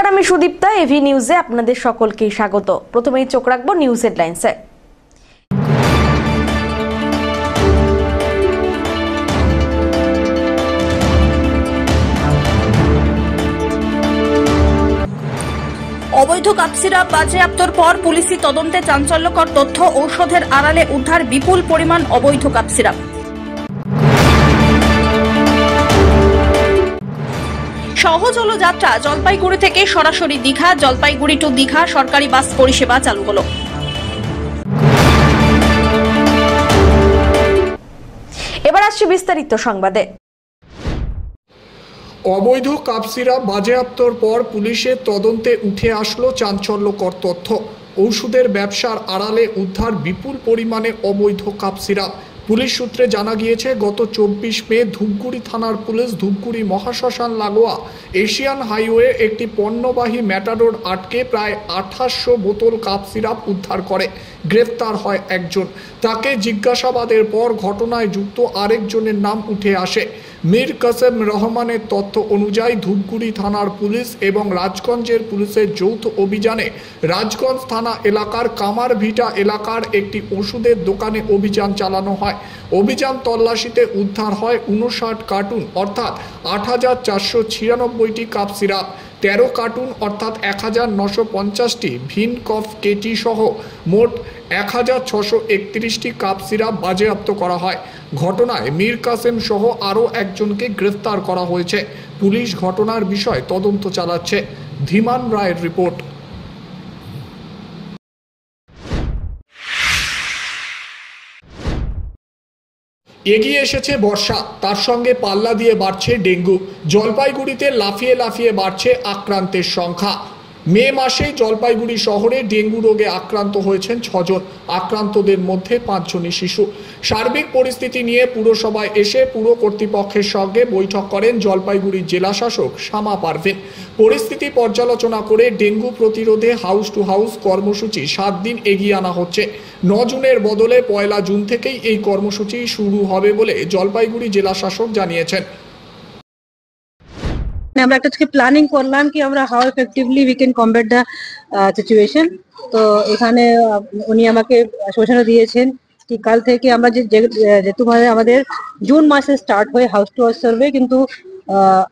নমস্কার, আমি সুদীপ্তা। এভি নিউজে আপনাদের সকলকে স্বাগত। প্রথমেই চোখ রাখবো নিউজ হেডলাইন্সে। অবৈধ কাপ সিরাপ বাজেয়াপ্তর পর পুলিশি তদন্তে চাঞ্চল্যকর তথ্য। ঔষধের আড়ালে উদ্ধার বিপুল পরিমাণ অবৈধ কাপ সিরাপ। সহজ হলো যাত্রা, জলপাইগুড়ি থেকে সরাসরি দীঘা, জলপাইগুড়ি টু দীঘা সরকারি বাস পরিষেবা চালু হলো। এবার আসছে বিস্তারিত সংবাদে। অবৈধ কাপ সিরাপ বাজেয়াপ্তর পর পুলিশের তদন্তে উঠে আসলো চাঞ্চল্যকর তথ্য। ওষুধের ব্যবসার আড়ালে উদ্ধার বিপুল পরিমাণে অবৈধ কাপ সিরাপ। পুলিশ সূত্রে জানা গিয়েছে, গত 24 মে ধূপগুড়ি থানার পুলিশ ধূপগুড়ি মহাশ্মশান লাগোয়া এশিয়ান হাইওয়ে একটি পণ্যবাহী ম্যাটাডোর আটকে প্রায় 2800 বোতল কাপ সিরাপ উদ্ধার করে। গ্রেফতার হয় একজন। তাকে জিজ্ঞাসাবাদের পর ঘটনায় যুক্ত আরেকজনের নাম উঠে আসে। মীর কাসেম রহমানের তথ্য অনুযায়ী ধূপগুড়ি থানার পুলিশ এবং রাজগঞ্জের পুলিশের যৌথ অভিযানে রাজগঞ্জ থানা এলাকার কামারভিটা এলাকার একটি ওষুধের দোকানে অভিযান চালানো হয়। অভিযান তল্লাশিতে উদ্ধার হয় 59 কার্টুন অর্থাৎ 8496টি কাপ সিরাপ, 13 কার্টুন অর্থাৎ 1950টি ভিনকফ কেটি সহ মোট 1631টি কাপ সিরাপ বাজেয়াপ্ত করা হয়। ঘটনায় মীর কাসেম সহ আরও একজনকে গ্রেফতার করা হয়েছে। পুলিশ ঘটনার বিষয়ে তদন্ত চালাচ্ছে। ধীমান রায়ের রিপোর্ট। এগিয়ে এসেছে বর্ষা, তার সঙ্গে পাল্লা দিয়ে বাড়ছে ডেঙ্গু। জলপাইগুড়িতে লাফিয়ে লাফিয়ে বাড়ছে আক্রান্তের সংখ্যা। মে মাসেই জলপাইগুড়ি শহরে ডেঙ্গু রোগে আক্রান্ত হয়েছেন 6 জন। আক্রান্তদের মধ্যে 5 জনই শিশু। সার্বিক পরিস্থিতি নিয়ে পুরসভায় এসে পুর কর্তৃপক্ষের সঙ্গে বৈঠক করেন জলপাইগুড়ির জেলা শাসক শামা পারভিন। পরিস্থিতি পর্যালোচনা করে ডেঙ্গু প্রতিরোধে হাউস টু হাউস কর্মসূচি 7 দিন এগিয়ে আনা হচ্ছে। 9 জুনের বদলে 1 জুন থেকেই এই কর্মসূচি শুরু হবে বলে জলপাইগুড়ি জেলা শাসক জানিয়েছেন। আমরা একটা প্ল্যানিং করলাম কি আমরা how effectively we can combat the situation. তো এখানে উনি আমাকে আশ্বাসনা দিয়েছেন কি কাল থেকে আমরা যেহেতু আমাদের জুন মাসে স্টার্ট হয় হাউস টু হাউস সার্ভে, কিন্তু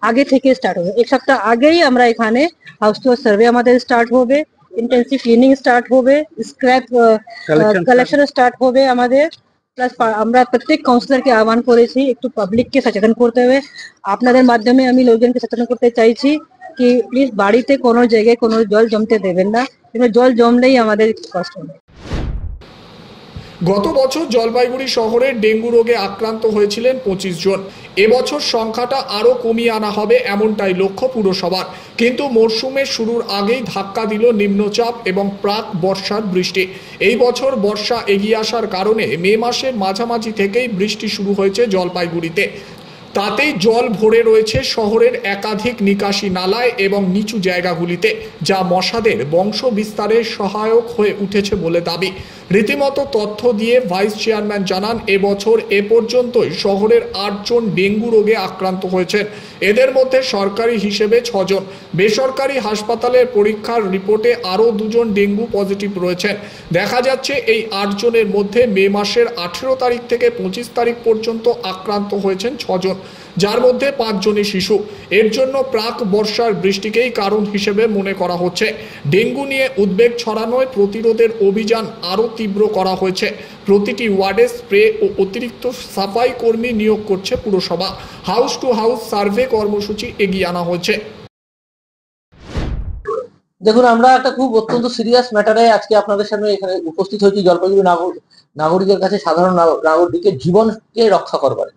আগে থেকে স্টার্ট হবে। 1 সপ্তাহ আগেই আমরা এখানে হাউস টু হাউস সার্ভে আমাদের স্টার্ট হবে, ইন্টেন্সিভ ক্লিনিং স্টার্ট হবে, স্ক্র্যাপ কালেকশন স্টার্ট হবে আমাদের। প্লাস আমরা প্রত্যেক কাউন্সিলরকে আহ্বান করেছি একটু পাবলিককে সচেতন করতে হবে। আপনাদের মাধ্যমে আমি লোকজনকে সচেতন করতে চাইছি কি প্লিজ বাড়িতে কোনো জায়গায় কোনো জল জমতে দেবেন না, কিন্তু জল জমলেই আমাদের কষ্ট হবে। গত বছর জলপাইগুড়ি শহরে ডেঙ্গু রোগে আক্রান্ত হয়েছিলেন 25 জন। এবছর সংখ্যাটা আরও কমিয়ে আনা হবে এমনটাই লক্ষ্য পুরসভার। কিন্তু মরশুমের শুরুর আগেই ধাক্কা দিল নিম্নচাপ এবং প্রাক বর্ষার বৃষ্টি। এই বছর বর্ষা এগিয়ে আসার কারণে মে মাসের মাঝামাঝি থেকেই বৃষ্টি শুরু হয়েছে জলপাইগুড়িতে। তাতেই জল ভরে রয়েছে শহরের একাধিক নিকাশি নালায় এবং নিচু জায়গাগুলিতে, যা মশাদের বংশ বিস্তারে সহায়ক হয়ে উঠেছে বলে দাবি। রীতিমতো তথ্য দিয়ে ভাইস চেয়ারম্যান জানান, এবছর এ পর্যন্তই শহরের 8 জন ডেঙ্গু রোগে আক্রান্ত হয়েছেন। এদের মধ্যে সরকারি হিসেবে 6 জন। বেসরকারি হাসপাতালের পরীক্ষার রিপোর্টে আরও 2 জন ডেঙ্গু পজিটিভ রয়েছেন। দেখা যাচ্ছে এই 8 জনের মধ্যে মে মাসের 18 তারিখ থেকে 25 তারিখ পর্যন্ত আক্রান্ত হয়েছেন 6 জন, যার মধ্যে 5 জনই শিশু। এর জন্য প্রাক বর্ষার বৃষ্টিকেই কারণ হিসেবে মনে করা হচ্ছে। ডেঙ্গু নিয়ে উদ্বেগ ছড়ানোয় প্রতিরোধের অভিযান আরও তীব্র করা হয়েছে। প্রতিটি ওয়ার্ডে স্প্রে ও অতিরিক্ত সাফাই কর্মী নিয়োগ করছে পুরসভা। হাউস টু হাউস সার্ভে কর্মসূচি এগিয়ে আনা হয়েছে। দেখুন, আমরা একটা খুব অত্যন্ত সিরিয়াস ম্যাটারে আজকে আপনাদের সামনে এখানে উপস্থিত হয়েছি জলপাইগুড়ি নাগরিকের কাছে, সাধারণ নাগরিকের জীবনকে রক্ষা করবার।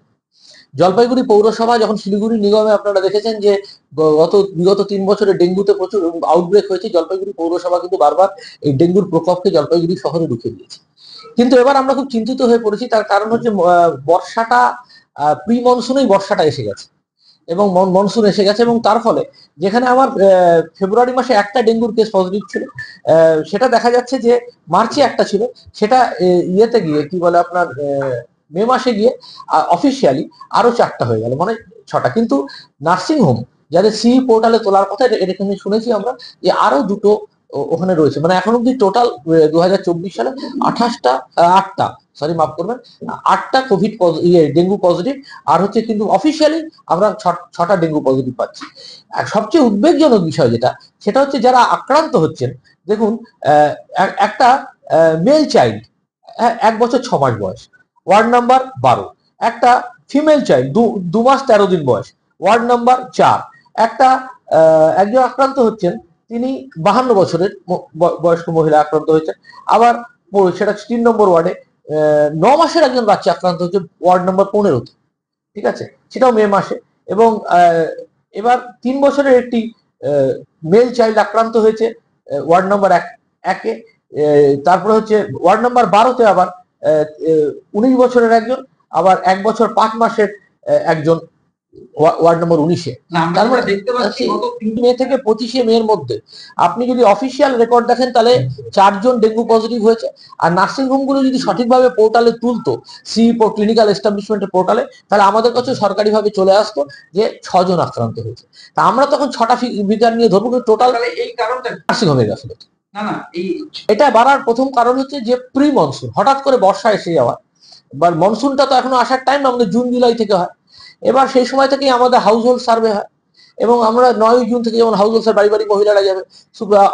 জলপাইগুড়ি পৌরসভা যখন শিলিগুড়ি নিগমে আপনারা দেখেছেন যে বিগত 3 বছরে ডেঙ্গুতে প্রচুর আউটব্রেক হয়েছে, জলপাইগুড়ি পৌরসভা কিন্তু বারবার এই ডেঙ্গুর প্রকোপকে জলপাইগুড়ি শহরে ঢুকিয়ে দিয়েছে। কিন্তু এবার আমরা খুব চিন্তিত হয়ে পড়েছি, তার কারণ হচ্ছে বর্ষাটা প্রি মনসুনেই বর্ষাটা এসে গেছে এবং মনসুন এসে গেছে, এবং তার ফলে যেখানে আমার ফেব্রুয়ারি মাসে একটা ডেঙ্গুর কেস পজিটিভ ছিল, সেটা দেখা যাচ্ছে যে মার্চে একটা ছিল, সেটা ইয়েতে গিয়ে কি বলে আপনার মে মাসে গিয়ে অফিসিয়ালি আরো 4টা হয়ে গেল, মানে 6টা। কিন্তু নার্সিংহোম যাদের সি পোর্টালে তোলার কথা এটা কিন্তু শুনেছি আমরা যে আরো দুটো ওখানে রয়েছে। মানে এখন অব্দি টোটাল 2024 সালে 8টা কোভিড ডেঙ্গু পজিটিভ, আর হচ্ছে কিন্তু অফিসিয়ালি আমরা 6টা ডেঙ্গু পজিটিভ পাচ্ছি। আর সবচেয়ে উদ্বেগজনক বিষয় সেটা হচ্ছে যারা আক্রান্ত হচ্ছেন, দেখুন একটা মেল চাইল্ড 1 বছর 6 মাস বয়স, ওয়ার্ড নাম্বার 12, একটা ফিমেল চাইল্ড 2 মাস 13 দিন বয়স, ওয়ার্ড নাম্বার 4, একজন আক্রান্ত হচ্ছেন তিনি 52 বছরের বয়স্ক মহিলা আক্রান্ত হয়েছেন। আবার সেটা 3 নম্বর ওয়ার্ডে 9 মাসের একজন বাচ্চা আক্রান্ত হচ্ছে, ওয়ার্ড নাম্বার 15তে, ঠিক আছে, সেটাও মে মাসে। এবং এবার 3 বছরের একটি মেল চাইল্ড আক্রান্ত হয়েছে ওয়ার্ড নাম্বার 1-এ। তারপরে হচ্ছে ওয়ার্ড নাম্বার 12তে আবার 19 বছরের একজন, আবার 1 বছর 5 মাসের একজন ওয়ার্ড নম্বর 19-এ। তারপরে দেখতে পাচ্ছি 3 মে থেকে 25 মের মধ্যে আপনি যদি অফিসিয়াল রেকর্ড দেখেন তাহলে 4 জন ডেঙ্গু পজিটিভ হয়েছে। আর নার্সিং হোমগুলো যদি সঠিকভাবে পোর্টালে তুলতো, ক্লিনিক্যাল এস্টাবলিশমেন্টের পোর্টালে, তাহলে আমাদের কাছে সরকারিভাবে চলে আসতো যে 6 জন আক্রান্ত হয়েছে। তা আমরা তখন 6টা ফিগার নিয়ে ধরবো, টোটাল এই কারণটা নার্সিং হোমের গাফিলতি। এটা বাড়ার প্রথম কারণ হচ্ছে যে প্রি মনসুন, হঠাৎ করে বর্ষা এসে যাওয়া। এবার মনসুনটা তো এখনো আসার টাইম, আমাদের জুন জুলাই থেকে হয়। এবার সেই সময় থেকেই আমাদের হাউস হোল্ড সার্ভে হয়, এবং আমরা 9 জুন থেকে যেমন হাউস হোল্ড সার্ভে বাড়ি বাড়ি মহিলারা যাবে,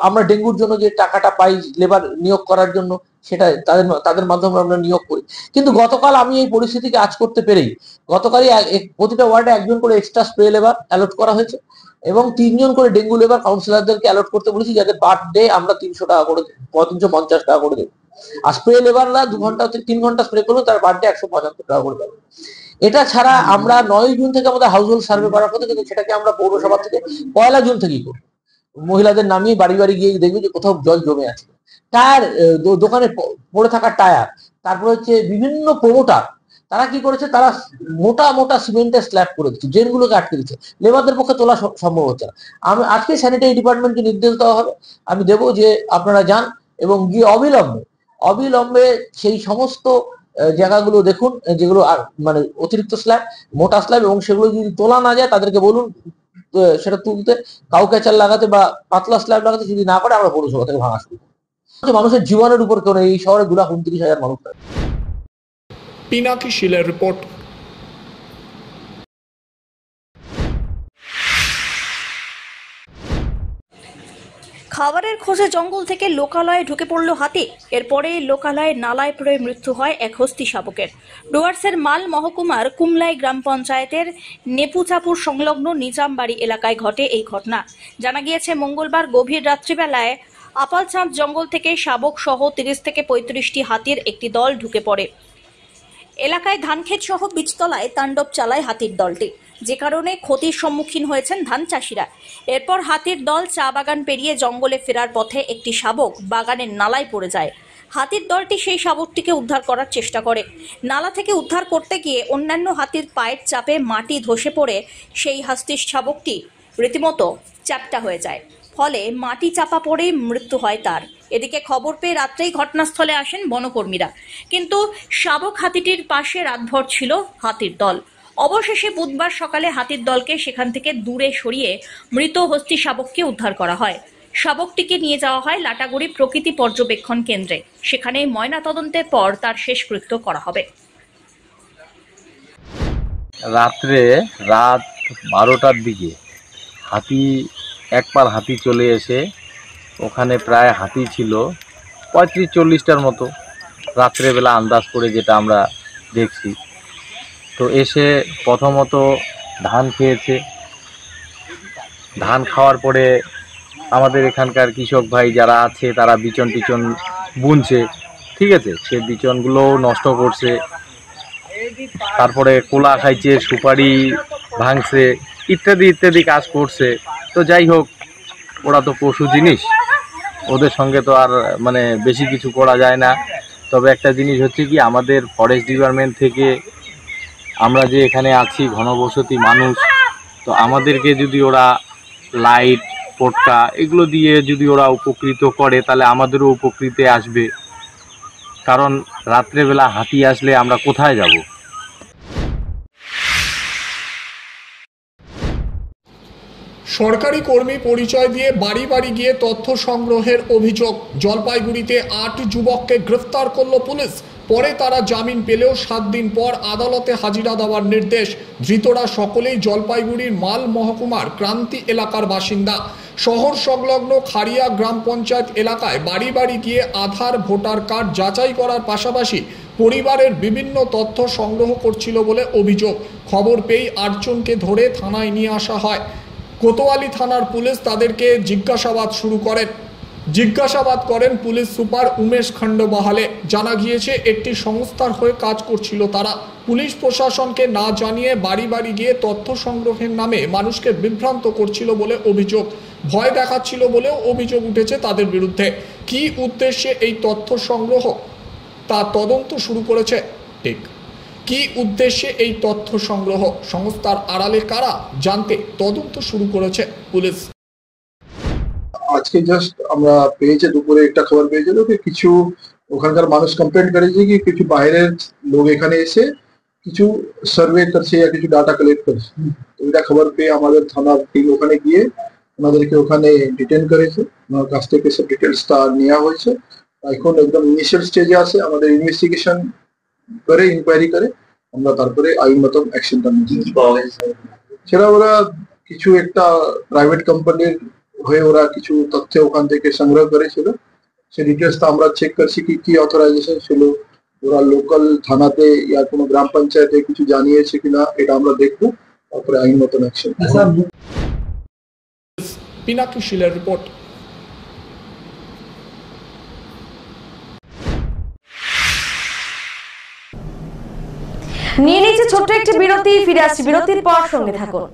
আমরা ডেঙ্গুর জন্য যে টাকাটা পাই লেবার নিয়োগ করার জন্য, সেটা তাদের মাধ্যমে আমরা নিয়োগ করি। কিন্তু গতকাল আমি এই পরিস্থিতিকে আজ করতে পেরেই, গতকালই প্রতিটা ওয়ার্ডে 1 জন করে এক্সট্রা স্প্রে লেবার অ্যালট করা হয়েছে, এবং 3 জন করে ডেঙ্গু লেবার কাউন্সিলরদেরকে অ্যালট করতে বলেছি, যাদের পার ডে আমরা 300 টাকা করে, 350 টাকা করে দেবো। আর স্প্রে লেবাররা 2 ঘন্টা থেকে 3 ঘন্টা স্প্রে করলে তার পার ডে 175 টাকা করে দেবে। এটা ছাড়া আমরা 9 জুন থেকে আমাদের হাউস হোল্ড সার্ভে করার কথা, কিন্তু সেটাকে আমরা পৌরসভা থেকে 1 জুন থেকেই করি। মহিলাদের নামিয়ে বাড়ি বাড়ি গিয়ে দেখবে যে কোথাও জল জমে আছে, টায়ার দোকানে পড়ে থাকা টায়ার। তারপরে হচ্ছে বিভিন্ন প্রমোটার, তারা কি করেছে, তারা মোটা মোটা সিমেন্টের স্ল্যাব করে দিচ্ছে, ড্রেনগুলোকে আটকে দিচ্ছে, লেবারদের পক্ষে তোলা সম্ভব হচ্ছে না। আমি আজকে স্যানিটারি ডিপার্টমেন্টকে নির্দেশ দেওয়া হবে, আমি দেবো যে আপনারা যান এবং গিয়ে অবিলম্বে সেই সমস্ত জায়গাগুলো দেখুন যেগুলো মানে অতিরিক্ত স্ল্যাব, মোটা স্ল্যাব, এবং সেগুলো যদি তোলা না যায় তাদেরকে বলুন সেটা তুলতে, কাউক্যাচার লাগাতে বা পাতলা স্ল্যাব লাগাতে। যদি না করে আমরা পৌরসভা থেকে ভাঙা শুরু করব। মানুষের জীবনের উপর কেউ এই শহরে 2,29,000 মানুষ। পিনাকি শিলের রিপোর্ট। খাবারের খোঁজে জঙ্গল থেকে লোকালয়ে ঢুকে পড়ল হাতি। এরপরে লোকালয়ে নালায় পড়ে মৃত্যু হয় এক হস্তি শাবকের। ডুয়ার্সের মাল মহকুমার কুমলাই গ্রাম পঞ্চায়েতের নেপুচাপুর সংলগ্ন নিজামবাড়ি এলাকায় ঘটে এই ঘটনা। জানা গিয়েছে মঙ্গলবার গভীর রাত্রিবেলায় আপালচাঁদ জঙ্গল থেকে শাবক সহ 30 থেকে 35টি হাতির একটি দল ঢুকে পড়ে। এলাকায় ধানক্ষেত সহ বীজতলায় তাণ্ডব চালায় হাতির দলটি, যে কারণে ক্ষতির সম্মুখীন হয়েছেন ধান চাষিরা। এরপর হাতির দল চা বাগান পেরিয়ে জঙ্গলে ফেরার পথে একটি শাবক বাগানের নালায় পড়ে যায়। হাতির দলটি সেই শাবকটিকে উদ্ধার করার চেষ্টা করে। নালা থেকে উদ্ধার করতে গিয়ে অন্যান্য হাতির পায়ের চাপে মাটি ধসে পড়ে সেই হাতির শাবকটি রীতিমতো চ্যাপ্টা হয়ে যায়, ফলে মাটি চাপা পড়ে মৃত্যু হয় তার। এদিকে খবর পেয়ে রাত্রেই ঘটনাস্থলে আসেন বনকর্মীরা, কিন্তু শাবক হাতিটির পাশে রাতভর ছিল হাতির দল। অবশেষে বুধবার সকালে হাতির দলকে সেখান থেকে দূরে সরিয়ে মৃত হস্তি শাবককে উদ্ধার করা হয়। শাবকটিকে নিয়ে যাওয়া হয় লাটাগুড়ি প্রকৃতি পর্যবেক্ষণ কেন্দ্রে। সেখানে ময়নাতদন্তের পর তার শেষকৃত্য করা হবে। রাত 12টার দিকে একবার হাতি চলে এসে ওখানে প্রায় হাতি ছিল 35-40টার মতো, রাত্রেবেলা আন্দাজ করে যেটা আমরা দেখছি। তো এসে প্রথমত ধান খেয়েছে, ধান খাওয়ার পরে আমাদের এখানকার কৃষক ভাই যারা আছে তারা বিচন টিচন বুনছে, ঠিক আছে, সে বিচনগুলোও নষ্ট করছে। তারপরে কোলা খাইছে, সুপারি ভাঙছে, ইত্যাদি ইত্যাদি কাজ করছে। তো যাই হোক, ওরা তো পশু জিনিস, ওদের সঙ্গে তো আর মানে বেশি কিছু করা যায় না। তবে একটা জিনিস হচ্ছে কি, আমাদের ফরেস্ট ডিপার্টমেন্ট থেকে আমরা যে এখানে আছি ঘনবসতি মানুষ, তো আমাদেরকে যদি ওরা লাইট পটকা এগুলো দিয়ে যদি ওরা উপকৃত করে তাহলে আমাদেরও উপকৃতে আসবে। কারণ রাত্রেবেলা হাতি আসলে আমরা কোথায় যাব? সরকারি কর্মী পরিচয় দিয়ে বাড়ি বাড়ি গিয়ে তথ্য সংগ্রহের অভিযোগ। জলপাইগুড়িতে 8 যুবককে গ্রেফতার করল পুলিশ। পরে তারা জামিন পেলেও 7 দিন পর আদালতে হাজিরা দেওয়ার নির্দেশ। ধৃতরা সকলেই জলপাইগুড়ির মাল মহকুমার ক্রান্তি এলাকার বাসিন্দা। শহর সংলগ্ন খারিয়া গ্রাম পঞ্চায়েত এলাকায় বাড়ি বাড়ি গিয়ে আধার, ভোটার কার্ড যাচাই করার পাশাপাশি পরিবারের বিভিন্ন তথ্য সংগ্রহ করছিল বলে অভিযোগ। খবর পেয়েই 8 জনকে ধরে থানায় নিয়ে আসা হয়। কোতোয়ালি থানার পুলিশ তাদেরকে জিজ্ঞাসাবাদ শুরু করেন পুলিশ সুপার উমেশ খণ্ডবাহালে। জানা গিয়েছে একটি সংস্থার হয়ে কাজ করছিল তারা। পুলিশ প্রশাসনকে না জানিয়ে বাড়ি বাড়ি গিয়ে তথ্য সংগ্রহের নামে মানুষকে বিভ্রান্ত করছিল বলে অভিযোগ। ভয় দেখাচ্ছিল বলেও অভিযোগ উঠেছে তাদের বিরুদ্ধে। কী উদ্দেশ্যে এই তথ্য সংগ্রহ তা তদন্ত শুরু করেছে কী উদ্দেশ্যে এই তথ্য সংগ্রহ, সংস্থার আড়ালে কারা, জানতে তদন্ত শুরু করেছে পুলিশ। আজকে জাস্ট আমরা পেয়েছে দুপুরে একটা খবর পেয়েছিল যে কিছু ওখানকার মানুষ কমপ্লেন করেছে কি কিছু বাইরের লোক এখানে এসে কিছু সার্ভে করছে বা কিছু ডাটা কালেক্ট করছে। তো এটা খবর পেয়ে আমাদের থানার টিম ওখানে গিয়ে ওনাদেরকে ওখানে ডিটেন করেছে। ওনার কাছ থেকে সব ডিটেলসটা নেওয়া হয়েছে। এখন একদম ইনিশিয়াল স্টেজে আছে। আমাদের ইনভেস্টিগেশন করে ইনকোয়ারি করে আমরা তারপরে আইনগত অ্যাকশনটা নিচ্ছি। সেটা ওরা কিছু একটা প্রাইভেট কোম্পানির হয়ে ওরা কিছু তথ্য ওখান থেকে সংগ্রহ করেছিল। সেই ডিটেলসটা আমরা চেক করছি কি অথরাইজেশন ছিল, ওরা লোকাল থানাতে ইয়া কোনো গ্রাম পঞ্চায়েতে কিছু জানিয়েছে কিনা, এটা আমরা দেখবো, তারপরে আইনগত অ্যাকশন। পিনাকি শিলের রিপোর্ট। নিয়ে নিচ্ছে ছোট্ট একটি বিরতি। ফিরে আসছি বিরতির পর, সঙ্গে থাকুন।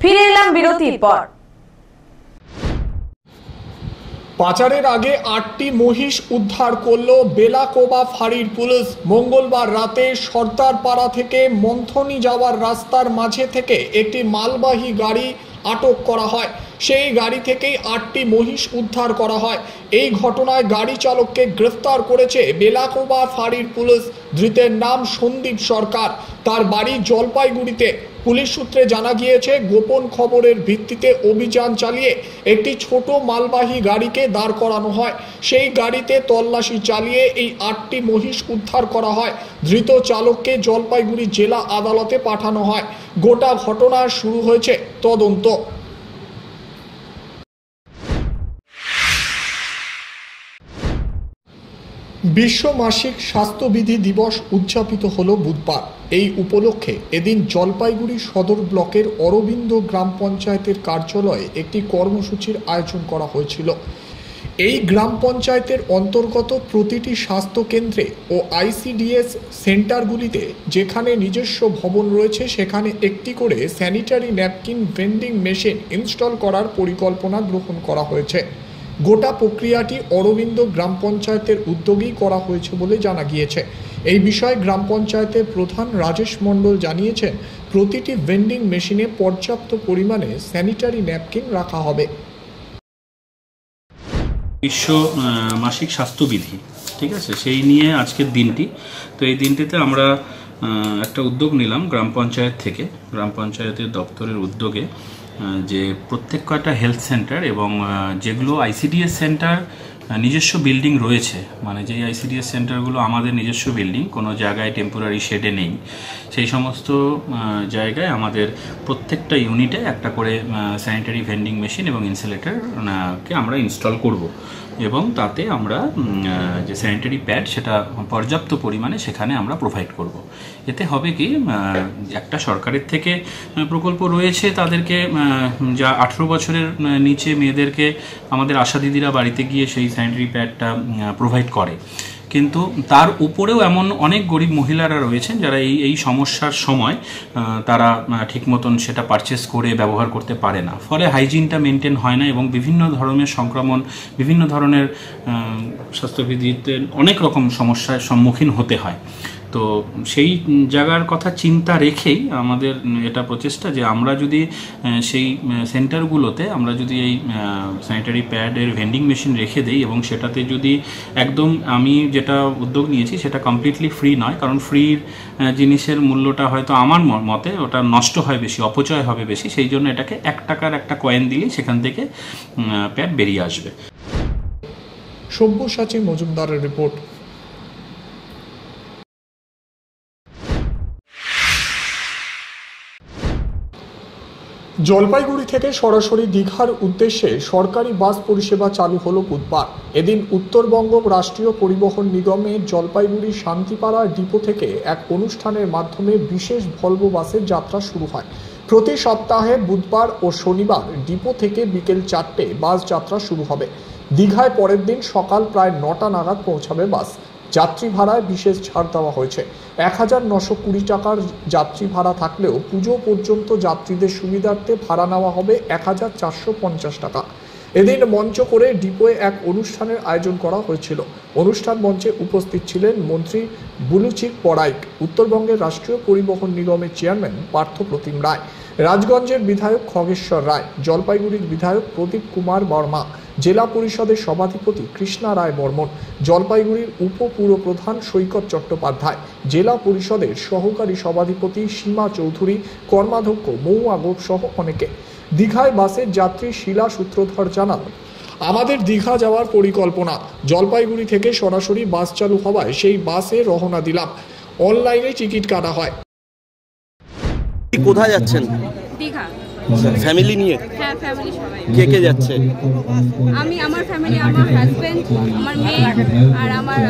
ফিরে এলাম বিরতির পর। পাচারের আগে 8টি মহিষ উদ্ধার করল বেলাকোবা ফাঁড়ির পুলিশ। মঙ্গলবার রাতে সর্দারপাড়া থেকে মন্থনি যাওয়ার রাস্তার মাঝে থেকে একটি মালবাহী গাড়ি আটক করা হয়। সেই গাড়ি থেকেই 8টি মহিষ উদ্ধার করা হয়। এই ঘটনায় গাড়ি চালককে গ্রেফতার করেছে বেলাকোবা ফাঁড়ির পুলিশ। ধৃতের নাম সন্দীপ সরকার, তার বাড়ি জলপাইগুড়িতে। পুলিশ সূত্রে জানা গিয়েছে, গোপন খবরের ভিত্তিতে অভিযান চালিয়ে একটি ছোট মালবাহী গাড়িকে দাঁড় করানো হয়। সেই গাড়িতে তল্লাশি চালিয়ে এই 8টি মহিষ উদ্ধার করা হয়। ধৃত চালককে জলপাইগুড়ি জেলা আদালতে পাঠানো হয়। গোটা ঘটনার শুরু হয়েছে তদন্ত। বিশ্ব মাসিক স্বাস্থ্যবিধি দিবস উদযাপিত হল বুধবার। এই উপলক্ষে এদিন জলপাইগুড়ি সদর ব্লকের অরবিন্দ গ্রাম পঞ্চায়েতের কার্যালয়ে একটি কর্মসূচির আয়োজন করা হয়েছিল। এই গ্রাম পঞ্চায়েতের অন্তর্গত প্রতিটি স্বাস্থ্য কেন্দ্রে ও আইসিডিএস সেন্টারগুলিতে যেখানে নিজস্ব ভবন রয়েছে সেখানে একটি করে sanitary napkin vending machine install করার পরিকল্পনা গ্রহণ করা হয়েছে। গোটা প্রক্রিয়াটি অরবিন্দ গ্রাম পঞ্চায়েতের উদ্যোগেই করা হয়েছে বলে জানা গিয়েছে। এই বিষয়ে গ্রাম পঞ্চায়েতের প্রধান রাজেশ মণ্ডল জানিয়েছেন, প্রতিটি ভেন্ডিং মেশিনে পর্যাপ্ত পরিমাণে স্যানিটারি ন্যাপকিন রাখা হবে। বিশ্ব মাসিক স্বাস্থ্যবিধি, ঠিক আছে, সেই নিয়ে আজকের দিনটি। তো এই দিনটিতে আমরা একটা উদ্যোগ নিলাম গ্রাম পঞ্চায়েত থেকে, গ্রাম পঞ্চায়েতের দপ্তরের উদ্যোগে, যে প্রত্যেক কয়টা হেলথ সেন্টার এবং যেগুলো আইসিডিএস সেন্টার নিজস্ব বিল্ডিং রয়েছে, মানে যেই আইসিডিএস সেন্টারগুলো আমাদের নিজস্ব বিল্ডিং, কোনো জায়গায় টেম্পোরারি শেডে নেই, সেই সমস্ত জায়গায় আমাদের প্রত্যেকটা ইউনিটে একটা করে স্যানিটারি ভেন্ডিং মেশিন এবং ইনসুলেটরকে আমরা ইনস্টল করব এবং তাতে আমরা যে স্যানিটারি প্যাড সেটা পর্যাপ্ত পরিমাণে সেখানে আমরা প্রোভাইড করব। এতে হবে কি, একটা সরকারের থেকে প্রকল্প রয়েছে, তাদেরকে যা 18 বছরের নিচে মেয়েদেরকে আমাদের আশা দিদিরা বাড়িতে গিয়ে সেই স্যানিটারি প্যাডটা প্রোভাইড করে। কিন্তু তার উপরেও এমন অনেক গরিব মহিলারা রয়েছেন যারা এই সমস্যার সময় তারা ঠিক মতন সেটা পারচেস করে ব্যবহার করতে পারে না, ফলে হাইজিনটা মেনটেন হয় না এবং বিভিন্ন ধরনের সংক্রমণ, বিভিন্ন ধরনের স্বাস্থ্যবিধিতে অনেক রকম সমস্যার সম্মুখীন হতে হয়। তো সেই জায়গার কথা চিন্তা রেখেই আমাদের এটা প্রচেষ্টা যে আমরা যদি সেই সেন্টারগুলোতে আমরা যদি এই স্যানিটারি প্যাডের ভেন্ডিং মেশিন রেখে দিই এবং সেটাতে যদি একদম, আমি যেটা উদ্যোগ নিয়েছি সেটা কমপ্লিটলি ফ্রি নয়, কারণ ফ্রির জিনিসের মূল্যটা হয়তো আমার মতে ওটা নষ্ট হয় বেশি, অপচয় হবে বেশি, সেই জন্য এটাকে 1 টাকার একটা কয়েন দিলেই সেখান থেকে প্যাড বেরিয়ে আসবে। সব্যসাচী মজুমদারের রিপোর্ট। জলপাইগুড়ি থেকে সরাসরি দীঘার উদ্দেশ্যে সরকারি বাস পরিষেবা চালু হলো বুধবার। এদিন উত্তরবঙ্গ রাষ্ট্রীয় পরিবহন নিগমের জলপাইগুড়ি শান্তিপাড়া ডিপো থেকে এক অনুষ্ঠানের মাধ্যমে বিশেষ ভলভো বাসের যাত্রা শুরু হয়। প্রতি সপ্তাহে বুধবার ও শনিবার ডিপো থেকে বিকেল 4টে বাস যাত্রা শুরু হবে। দীঘায় পরের দিন সকাল প্রায় 9টা নাগাদ পৌঁছাবে বাস। যাত্রী ভাড়ায় বিশেষ ছাড় দেওয়া হয়েছে। 1920 টাকার যাত্রী ভাড়া থাকলেও পুজো পর্যন্ত যাত্রীদের সুবিধার্থে ভাড়া নেওয়া হবে 1450 টাকা। এদিন মঞ্চ করে ডিপোয়ে এক অনুষ্ঠানের আয়োজন করা হয়েছিল। অনুষ্ঠান মঞ্চে উপস্থিত ছিলেন মন্ত্রী বুলুচিক পড়াইক, উত্তরবঙ্গের রাষ্ট্রীয় পরিবহন নিগমের চেয়ারম্যান পার্থপ্রতিম রায়, রাজগঞ্জের বিধায়ক খগেশ্বর রায়, জলপাইগুড়ির বিধায়ক প্রদীপ কুমার বর্মা, জেলা পরিষদের সভাধিপতি কৃষ্ণা রায় বর্মন, জলপাইগুড়ির উপপুরপ্রধান সৈকত চট্টোপাধ্যায়, জেলা পরিষদের সহকারী সভাধিপতি সীমা চৌধুরী, কর্মাধ্যক্ষ মৌয়া গোপ সহ অনেকে। দীঘায় বাসের যাত্রী শিলা সূত্রধর জানান, আমাদের দীঘা যাওয়ার পরিকল্পনা, জলপাইগুড়ি থেকে সরাসরি বাস চালু হওয়ায় সেই বাসে রওনা দিলাম। অনলাইনে টিকিট কাটা হয়। কোথায় যাচ্ছেন? দীঘা। ফ্যামিলি নিয়ে? হ্যাঁ, ফ্যামিলি সবাই। কে কে যাচ্ছে? আমি, আমার ফ্যামিলি, আমার হাজবেন্ড, আমার মেয়ে আর আমার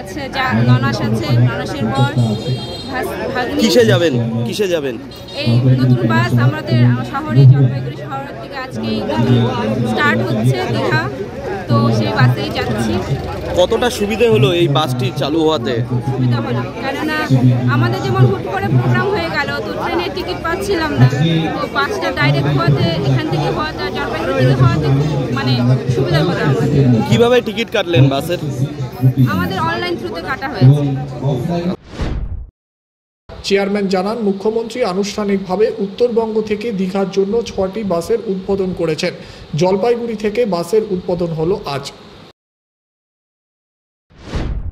আছে যা ননাস আছে, ননাসের বর, ভাগ্নি। কিসে যাবেন? কিসে যাবেন? এই নতুন বাস আমাদের শহরে, জলপাইগুড়ি শহর থেকে আজকেই স্টার্ট হচ্ছে দীঘা, তো সেই বাসেই যাচ্ছি। কতটা সুবিধে হলো এই বাসটি চালু হওয়াতে? সুবিধা হলো, কেননা আমাদের যেমন হুট করে প্রোগ্রাম হয়ে গেল, তো ট্রেনের টিকিট পাচ্ছিলাম না, তো বাসটা ডাইরেক্ট হওয়াতে, এখান থেকে হওয়াতে, জলপাইগুড়ি থেকে হওয়াতে মানে সুবিধা হলো আমাদের। কিভাবে টিকিট কাটলেন বাসের? আমাদের অনলাইন থ্রুতে কাটা হয়েছে। চেয়ারম্যান জানান, মুখ্যমন্ত্রী আনুষ্ঠানিকভাবে উত্তরবঙ্গ থেকে দীঘার জন্য 6টি বাসের উদ্বোধন করেছেন। জলপাইগুড়ি থেকে বাসের উদ্বোধন হলো আজ।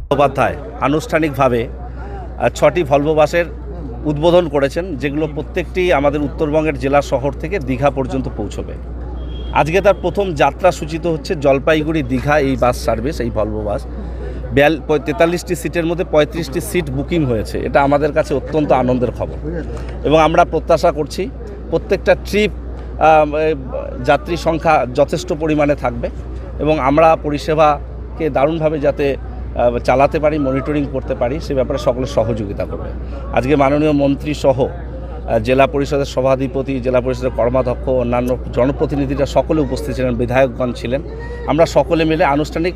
চট্টোপাধ্যায় আনুষ্ঠানিকভাবে 6টি ভলভো বাসের উদ্বোধন করেছেন, যেগুলো প্রত্যেকটি আমাদের উত্তরবঙ্গের জেলা শহর থেকে দীঘা পর্যন্ত পৌঁছবে। আজকে তার প্রথম যাত্রা সূচিত হচ্ছে জলপাইগুড়ি দীঘা এই বাস সার্ভিস, এই ভলভো বাস। 43টি সিটের মধ্যে 35টি সিট বুকিং হয়েছে। এটা আমাদের কাছে অত্যন্ত আনন্দের খবর এবং আমরা প্রত্যাশা করছি প্রত্যেকটা ট্রিপ যাত্রী সংখ্যা যথেষ্ট পরিমাণে থাকবে এবং আমরা পরিষেবাকে দারুণভাবে যাতে চালাতে পারি, মনিটরিং করতে পারি, সে ব্যাপারে সকলে সহযোগিতা করবে। আজকে মাননীয় মন্ত্রী সহ জেলা পরিষদের সভাধিপতি, জেলা পরিষদের কর্মাধ্যক্ষ, অন্যান্য জনপ্রতিনিধিরা সকলে উপস্থিত ছিলেন, বিধায়কগণ ছিলেন। আমরা সকলে মিলে আনুষ্ঠানিক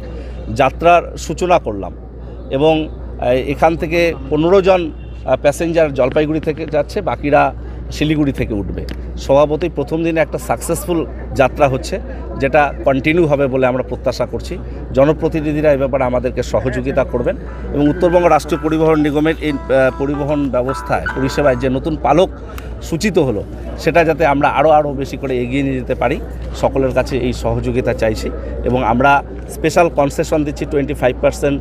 যাত্রার সূচনা করলাম এবং এখান থেকে 15 জন প্যাসেঞ্জার জলপাইগুড়ি থেকে যাচ্ছে, বাকিরা শিলিগুড়ি থেকে উঠবে। স্বভাবতই প্রথম দিনে একটা সাকসেসফুল যাত্রা হচ্ছে, যেটা কন্টিনিউ হবে বলে আমরা প্রত্যাশা করছি। জনপ্রতিনিধিরা এ ব্যাপারে আমাদেরকে সহযোগিতা করবেন এবং উত্তরবঙ্গ রাষ্ট্রীয় পরিবহন নিগমের এই পরিবহন ব্যবস্থায়, পরিষেবায় যে নতুন পালক সূচিত হলো, সেটা যাতে আমরা আরও বেশি করে এগিয়ে নিয়ে যেতে পারি, সকলের কাছে এই সহযোগিতা চাইছি। এবং আমরা স্পেশাল কনসেশন দিচ্ছি 25%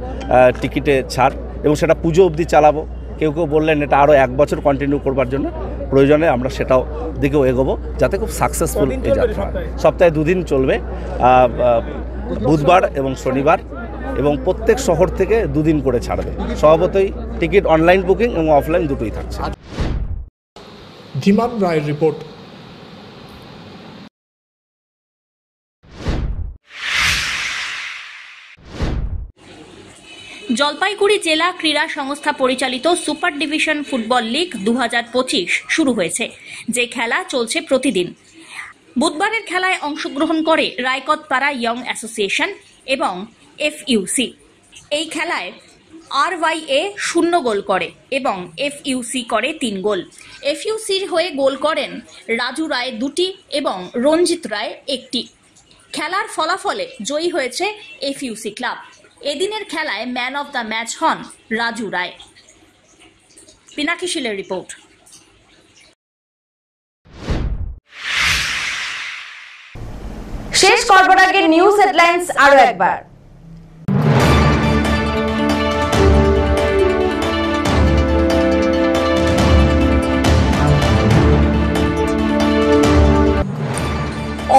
টিকিটে ছাড়, এবং সেটা পুজো অবধি চালাবো। কেউ কেউ বললেন এটা আরও 1 বছর কন্টিনিউ করবার জন্য, প্রয়োজনে আমরা সেটাও দিকেও এগোবো, যাতে খুব সাকসেসফুল এই যাত্রা হয়। সপ্তাহে 2 দিন চলবে, বুধবার এবং শনিবার, এবং প্রত্যেক শহর থেকে 2 দিন করে ছাড়বে। স্বভাবতই টিকিট অনলাইন বুকিং এবং অফলাইন দুটোই থাকছে। ধীমান রায়ের রিপোর্ট। জলপাইগুড়ি জেলা ক্রীড়া সংস্থা পরিচালিত সুপার ডিভিশন ফুটবল লিগ 2025 শুরু হয়েছে, যে খেলা চলছে প্রতিদিন। বুধবারের খেলায় অংশগ্রহণ করে রায়কতপাড়া ইয়ং অ্যাসোসিয়েশন এবং FUC। এই খেলায় RYA 0 গোল করে এবং FUC করে 3 গোল। FUCর হয়ে গোল করেন রাজু রায় 2টি এবং রঞ্জিত রায় 1টি। খেলার ফলাফলে জয়ী হয়েছে FUC ক্লাব। এদিনের খেলায় ম্যান অফ দ্য ম্যাচ হন রাজু রায়। পিনাকি শীলের রিপোর্ট। শেষ করবার আগে নিউজ হেডলাইন্স আরো একবার।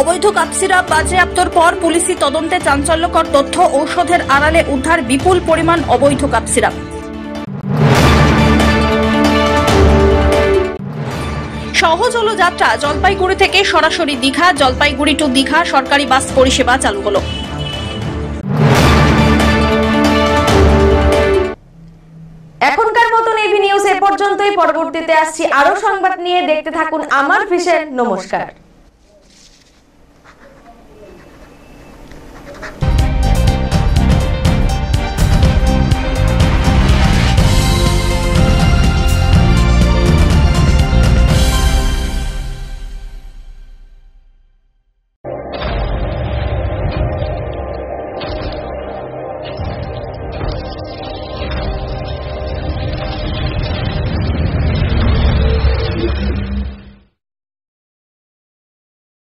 অবৈধ কাপ সিরাপ বাজেয়াপ্তর পর পুলিশি তদন্তে চাঞ্চল্যকর তথ্য, ঔষধের আড়ালে উদ্ধার বিপুল পরিমাণ অবৈধ কাপ সিরাপ। সহজ হলো যাত্রা, জলপাইগুড়ি থেকে সরাসরি দীঘা, জলপাইগুড়ি টু দীঘা সরকারি বাস পরিষেবা চালু হলো। এখনকার মতন এবি নিউজ এ পর্যন্তই। পরবর্তীতে আসছি আরো সংবাদ নিয়ে। দেখতে থাকুন আমার ভিশন। নমস্কার।